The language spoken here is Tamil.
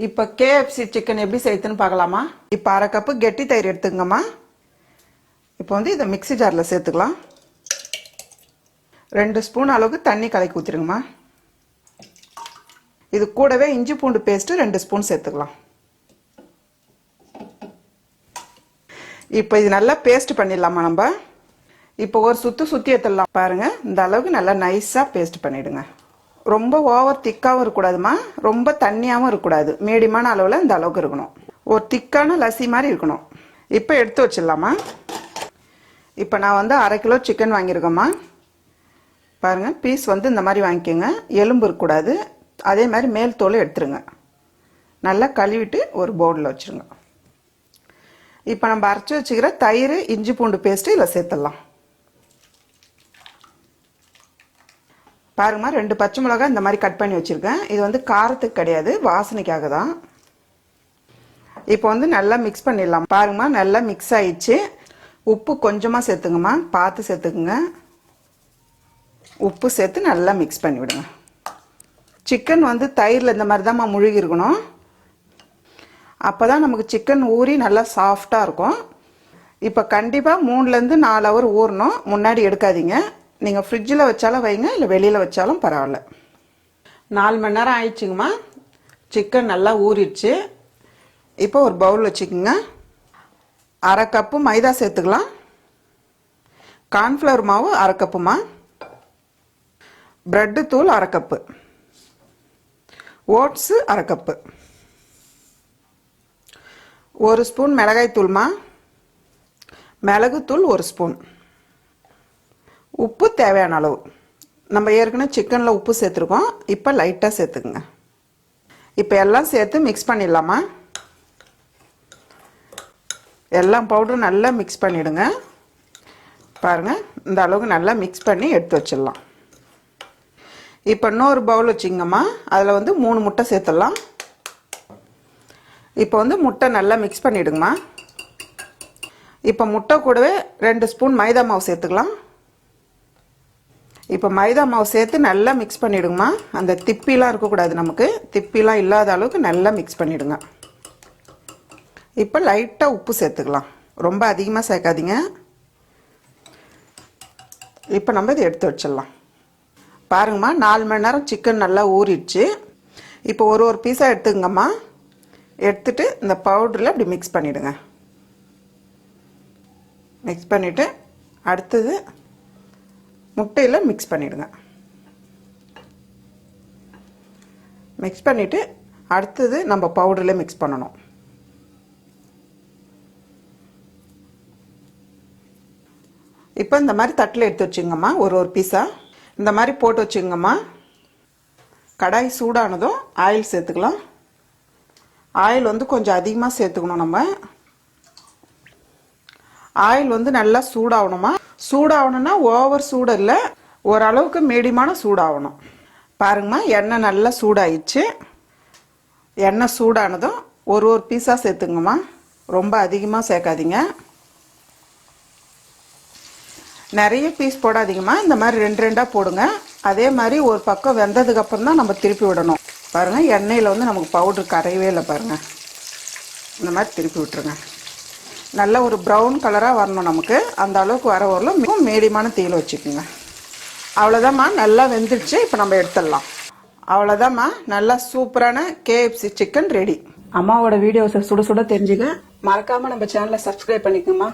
இப்போ KFC சிக்கன் எப்படி செய்யுதுன்னு பார்க்கலாமா? இப்போ 1/2 கப்பு கெட்டி தயிர் எடுத்துக்கங்கம்மா. இப்போ வந்து இதை மிக்ஸி ஜாரில் சேர்த்துக்கலாம். 2 ஸ்பூன் அளவுக்கு தண்ணி கலக்கி ஊற்றிடுங்கம்மா. இது கூடவே இஞ்சி பூண்டு பேஸ்ட்டு 2 ஸ்பூன் சேர்த்துக்கலாம். இப்போ இது நல்லா பேஸ்ட் பண்ணிடலாமா நம்ம. இப்போ ஒரு சுற்றி எடுத்துடலாம் பாருங்கள். இந்த அளவுக்கு நல்லா நைஸாக பேஸ்ட் பண்ணிவிடுங்க. ரொம்ப ஓவர் திக்காகவும் இருக்கக்கூடாதுமா, ரொம்ப தண்ணியாகவும் இருக்கக்கூடாது. மீடியமான அளவில் இந்த அளவுக்கு இருக்கணும். ஒரு திக்கான லஸ்ஸி மாதிரி இருக்கணும். இப்போ எடுத்து வச்சிடலாமா. இப்போ நான் வந்து 1/2 கிலோ சிக்கன் வாங்கியிருக்கேம்மா. பாருங்கள், பீஸ் வந்து இந்த மாதிரி வாங்கிக்கோங்க. எலும்பு இருக்கக்கூடாது. அதே மாதிரி மேல் தோல் எடுத்துருங்க. நல்லா கழுவிட்டு ஒரு பவுலில் வச்சுருங்க. இப்போ நம்ம அரைச்சி வச்சுக்கிற தயிர் இஞ்சி பூண்டு பேஸ்ட்டு இதில் சேர்த்துடலாம். பாருங்கம்மா, 2 பச்சை மிளகாய் இந்த மாதிரி கட் பண்ணி வச்சுருக்கேன். இது வந்து காரத்துக்கு கிடையாது, வாசனைக்காக தான். இப்போ வந்து நல்லா மிக்ஸ் பண்ணிடலாம். பாருங்கம்மா, நல்லா மிக்ஸ் ஆயிடுச்சு. உப்பு கொஞ்சமாக சேர்த்துங்கம்மா, பார்த்து சேர்த்துக்குங்க. உப்பு சேர்த்து நல்லா மிக்ஸ் பண்ணி விடுங்க. சிக்கன் வந்து தயிரில் இந்த மாதிரி தான்மா முழுகி இருக்கணும். அப்போ தான் நமக்கு சிக்கன் ஊறி நல்லா சாஃப்டாக இருக்கும். இப்போ கண்டிப்பாக 3லேருந்து 4 ஹவர் ஊறணும். முன்னாடி எடுக்காதீங்க. நீங்கள் ஃப்ரிட்ஜில் வச்சாலும் வைங்க, இல்லை வெளியில் வச்சாலும் பரவாயில்ல. 4 மணி நேரம் ஆயிடுச்சுங்கம்மா. சிக்கன் நல்லா ஊறிடுச்சு. இப்போ ஒரு பவுல் வச்சுக்கோங்க. 1/2 கப்பு மைதா சேர்த்துக்கலாம். கார்ன்ஃப்ளவர் மாவு 1/2 கப்புமா. ப்ரெட்டு தூள் 1/2 கப்பு. Oats 1/2 cup. 1 ஸ்பூன் மிளகாய் தூள்மா. மிளகுத்தூள் 1 ஸ்பூன். உப்பு தேவையான அளவு. நம்ம ஏற்கனவே சிக்கனில் உப்பு சேர்த்துருக்கோம். இப்போ லைட்டாக சேர்த்துக்குங்க. இப்போ எல்லாம் சேர்த்து மிக்ஸ் பண்ணிடலாமா. எல்லாம் பவுடரும் நல்லா மிக்ஸ் பண்ணிவிடுங்க. பாருங்கள், இந்த அளவுக்கு நல்லா மிக்ஸ் பண்ணி எடுத்து வச்சிடலாம். இப்போ இன்னொரு பவுல் வச்சுங்கம்மா. அதில் வந்து 3 முட்டை சேர்த்துடலாம். இப்போ வந்து முட்டை நல்லா மிக்ஸ் பண்ணிவிடுங்கம்மா. இப்போ முட்டை கூடவே 2 ஸ்பூன் மைதா மாவு சேர்த்துக்கலாம். இப்போ மைதா மாவு சேர்த்து நல்லா மிக்ஸ் பண்ணிவிடுங்கம்மா. அந்த திப்பிலாம் இருக்கக்கூடாது, நமக்கு திப்பிலாம் இல்லாத அளவுக்கு நல்லா மிக்ஸ் பண்ணிவிடுங்க. இப்போ லைட்டாக உப்பு சேர்த்துக்கலாம். ரொம்ப அதிகமாக சேர்க்காதீங்க. இப்போ நம்ம இதை எடுத்து வச்சிடலாம். பாருங்கம்மா, 4 மணி நேரம் சிக்கன் நல்லா ஊறிடுச்சு. இப்போ ஒரு பீஸாக எடுத்துக்கங்கம்மா. எடுத்துட்டு இந்த பவுடரில் இப்படி மிக்ஸ் பண்ணிவிடுங்க. மிக்ஸ் பண்ணிவிட்டு அடுத்தது முட்டையில் மிக்ஸ் பண்ணிவிடுங்க. மிக்ஸ் பண்ணிவிட்டு அடுத்தது நம்ம பவுடரில் மிக்ஸ் பண்ணணும். இப்போ இந்த மாதிரி தட்டில் எடுத்து வச்சுங்கம்மா. ஒரு பீஸாக இந்த மாதிரி போட்டு வச்சுங்கம்மா. கடாய் சூடானதும் ஆயில் சேர்த்துக்கலாம். ஆயில் வந்து கொஞ்சம் அதிகமாக சேர்த்துக்கணும். நம்ம ஆயில் வந்து நல்லா சூடாகணுமா. சூடாகணும்னா ஓவர் சூடு இல்லை, ஓரளவுக்கு மீடியமான சூடாகணும். பாருங்கம்மா, எண்ணெய் நல்லா சூடாயிடுச்சு. எண்ணெய் சூடானதும் ஒரு பீஸாக சேர்த்துங்கம்மா. ரொம்ப அதிகமாக சேர்க்காதீங்க. நிறைய பீஸ் போடாதீங்கம்மா. இந்த மாதிரி 2 போடுங்க. அதே மாதிரி ஒரு பக்கம் வெந்ததுக்கப்புறம் தான் நம்ம திருப்பி விடணும். பாருங்கள், எண்ணெயில் வந்து நமக்கு பவுடர் கரையவே இல்லை. பாருங்கள், இந்த மாதிரி திருப்பி விட்டுருங்க. நல்ல ஒரு ப்ரௌன் கலராக வரணும் நமக்கு. அந்த அளவுக்கு வர வரலும் மிகவும் மீடியமான தீயில் வச்சுக்கோங்க. அவ்வளோதாம்மா, நல்லா வெந்துடுச்சு. இப்போ நம்ம எடுத்துடலாம். அவ்வளோதாம்மா, நல்லா சூப்பரான KFC சிக்கன் ரெடி. அம்மாவோட வீடியோஸை சுட சுட தெரிஞ்சுக்க மறக்காமல் நம்ம சேனலை சப்ஸ்கிரைப் பண்ணிக்கோங்கம்மா.